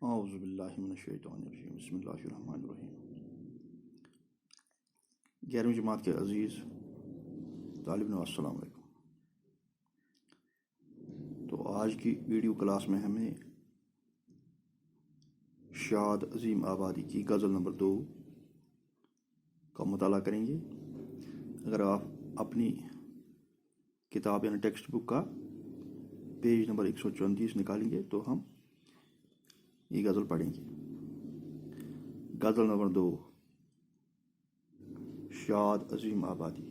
اعوذ باللہ من الشیطان الرجیم بسم اللہ الرحمن الرحیم 11ویں جماعت کے عزیز طالب علم السلام علیکم۔ تو آج کی ویڈیو کلاس میں ہمیں شاد عظیم آبادی کی غزل نمبر 2 کا مطالعہ کریں گے۔ اگر آپ اپنی کتاب یعنی ٹیکسٹ بک کا پیج نمبر 134 نکالیں گے تو ہم یہ غزل پڑھیں گے۔ غزل نمبر 2، شاد عظیم آبادی۔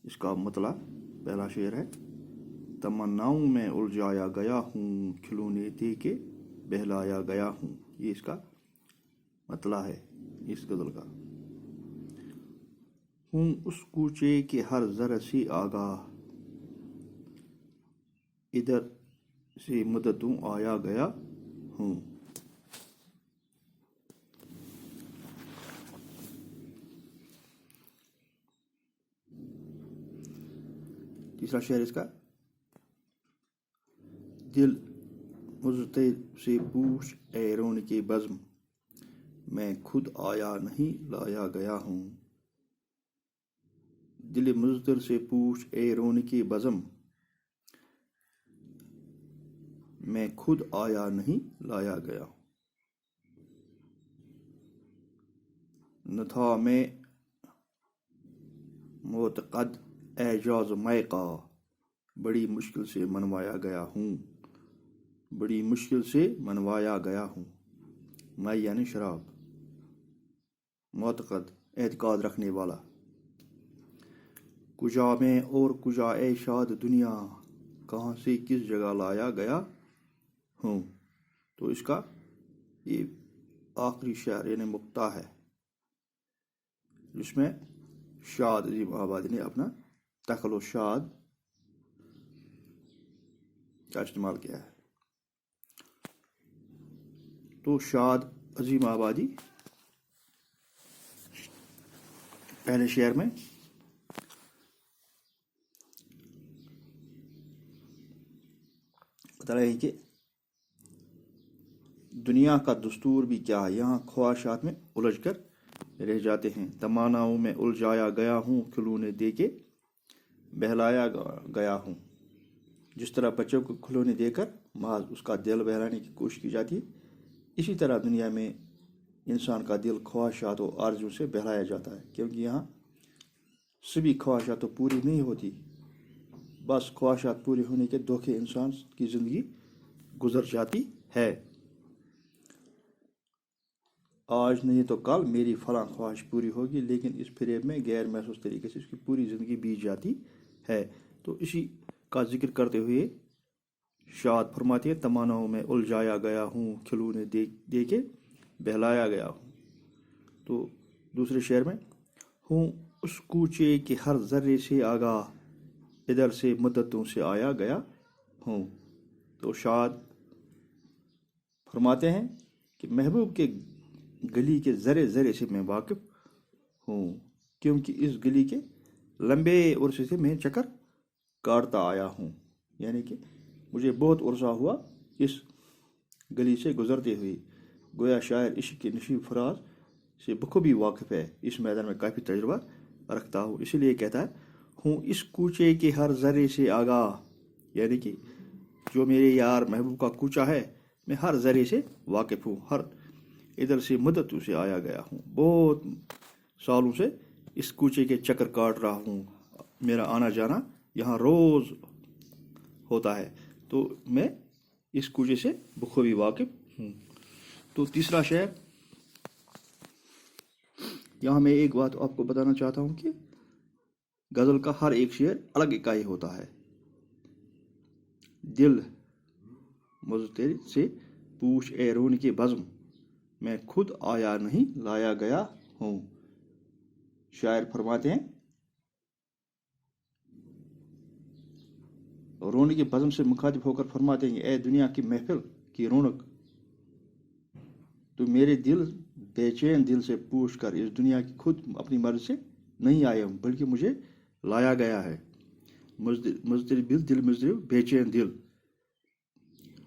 اس کا مطلع پہلا شعر ہے: تمناؤں میں الجھایا گیا ہوں، کھلونے دے کے بہلایا گیا ہوں۔ یہ اس کا مطلع ہے اس غزل کا۔ ہوں اس کوچے کے ہر ذرے سے آگاہ، ادھر سے مدتوں آیا گیا ہوں۔ تیسرا شعر اس کا: دل مضطرب سے پوچھ اے رونق بزم، میں خود آیا نہیں لایا گیا ہوں۔ دل مضطرب سے پوچھ اے رونق بزم، میں خود آیا نہیں لایا گیا۔ نہ تھا میں معتقد اعجاز مے کا، بڑی مشکل سے منوایا گیا ہوں۔ بڑی مشکل سے منوایا گیا ہوں۔ میں یعنی شراب، معتقد اعتقاد رکھنے والا۔ کجا میں اور کجا اے شاد دنیا، کہاں سے کس جگہ لایا گیا ہوں۔ تو اس کا یہ آخری شعر یعنی مقطع ہے جس میں شاد عظیم آبادی نے اپنا دخل و شاد کا استعمال کیا ہے۔ تو شاد عظیم آبادی پہلے شعر میں بتا رہے ہیں کہ دنیا کا دستور بھی کیا ہے، یہاں خواہشات میں الجھ کر رہ جاتے ہیں۔ تمناؤں میں الجھایا گیا ہوں، کھلونے دے کے بہلایا گیا ہوں۔ جس طرح بچوں کو کھلونے دے کر محض اس کا دل بہلانے کی کوشش کی جاتی ہے، اسی طرح دنیا میں انسان کا دل خواہشات و آرزو سے بہلایا جاتا ہے، کیونکہ یہاں سبھی خواہشات تو پوری نہیں ہوتی، بس خواہشات پوری ہونے کے دھوکے انسان کی زندگی گزر جاتی ہے۔ آج نہیں تو کل میری فلاں خواہش پوری ہوگی، لیکن اس فریب میں غیر محسوس طریقے سے اس کی پوری زندگی بیت جاتی ہے۔ تو اسی کا ذکر کرتے ہوئے شاد فرماتی ہے: تمناؤں میں الجھایا گیا ہوں، کھلونے دے کے بہلایا گیا ہوں۔ تو دوسرے شعر میں: ہوں اس کوچے کے ہر ذرے سے آگاہ، ادھر سے مدتوں سے آیا گیا ہوں۔ تو شاد فرماتے ہیں کہ محبوب کے گلی کے ذرے ذرے سے میں واقف ہوں، کیونکہ اس گلی کے لمبے عرصے سے میں چکر کاٹتا آیا ہوں۔ یعنی کہ مجھے بہت عرصہ ہوا اس گلی سے گزرتے ہوئے۔ گویا شاعر عشق کے نشیب فراز سے بخوبی واقف ہے، اس میدان میں کافی تجربہ رکھتا ہوں، اسی لیے کہتا ہے ہوں اس کوچے کے ہر ذرے سے آگاہ۔ یعنی کہ جو میرے یار محبوب کا کوچہ ہے، میں ہر ذرے سے واقف ہوں، ہر ادھر سے مدتوں سے آیا گیا ہوں، بہت سالوں سے اس کوچے کے چکر کاٹ رہا ہوں، میرا آنا جانا یہاں روز ہوتا ہے، تو میں اس کوچے سے بخوبی واقف ہوں۔ تو تیسرا شعر، یہاں میں ایک بات آپ کو بتانا چاہتا ہوں کہ غزل کا ہر ایک شعر الگ اکائی ہوتا ہے۔ دل مضطرب سے پوچھ اے رونق بزم، میں خود آیا نہیں لایا گیا ہوں۔ شاعر فرماتے ہیں رونق بزم سے مخاطب ہو کر فرماتے ہیں: اے دنیا کی محفل کی رونق، تو میرے دل بے چین دل سے پوچھ کر اس دنیا کی خود اپنی مرضی سے نہیں آیا ہوں، بلکہ مجھے لایا گیا ہے۔ مضطرب دل، بے چین دل،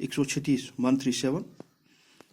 136 137,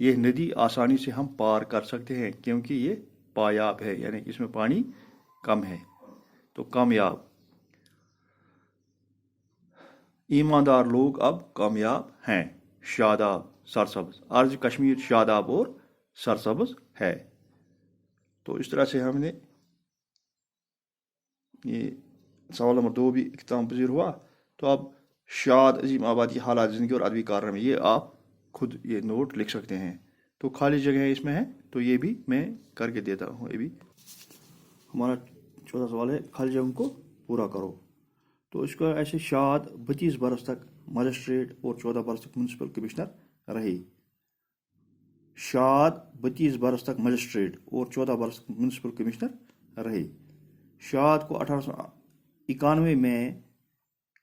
یہ ندی آسانی سے ہم پار کر سکتے ہیں کیونکہ یہ پایاب ہے، یعنی اس میں پانی کم ہے۔ تو کامیاب، ایماندار لوگ اب کامیاب ہیں۔ شاداب، سرسبز، ارض کشمیر شاداب اور سرسبز ہے۔ تو اس طرح سے ہم نے یہ سوال نمبر 2 بھی اختتام پذیر ہوا۔ تو اب شاد عظیم آبادی حالات زندگی اور ادبی کارنامے، یہ آپ خود یہ نوٹ لکھ سکتے ہیں۔ تو خالی جگہ اس میں ہے، تو یہ بھی میں کر کے دیتا ہوں۔ یہ بھی ہمارا 14 سوال ہے، خالی جگہوں کو پورا کرو۔ تو اس کا ایسے، شاد 32 برس تک مجسٹریٹ اور 14 برس تک میونسپل کمشنر رہے۔ شاد 32 برس تک مجسٹریٹ اور 14 برس تک میونسپل کمشنر رہے۔ شاد کو 1891 میں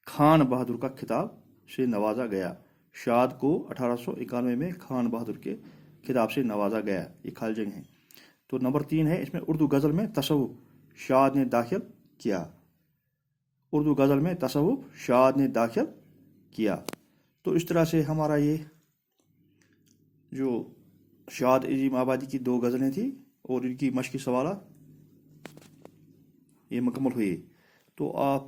خان بہادر کا خطاب سے نوازا گیا۔ شاد کو 1891 میں خان بہادر کے خطاب سے نوازا گیا۔ یہ خالی جگہ ہے۔ تو نمبر 3 ہے، اس میں اردو غزل میں تصوف شاد نے داخل کیا۔ اردو غزل میں تصوف شاد نے داخل کیا۔ تو اس طرح سے ہمارا یہ جو شاد عظیم آبادی کی 2 غزلیں تھیں اور ان کی مشقی سوالات یہ مکمل ہوئے۔ تو آپ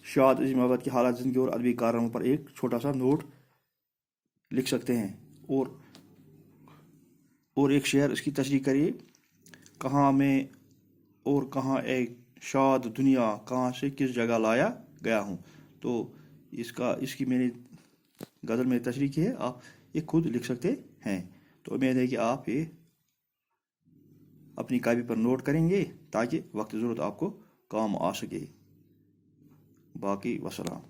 شاد عظیم آباد کی حالات زندگی اور ادبی کارناموں پر ایک چھوٹا سا نوٹ لکھ سکتے ہیں، اور ایک شعر اس کی تشریح کریے، کہاں میں اور کہاں ایک شاد دنیا، کہاں سے کس جگہ لایا گیا ہوں۔ تو اس کی میں نے غزل میں تشریح کی ہے، آپ یہ خود لکھ سکتے ہیں۔ تو امید ہے کہ آپ یہ اپنی کاپی پر نوٹ کریں گے تاکہ وقت ضرورت آپ کو کام آ سکے۔ باقی وسلام۔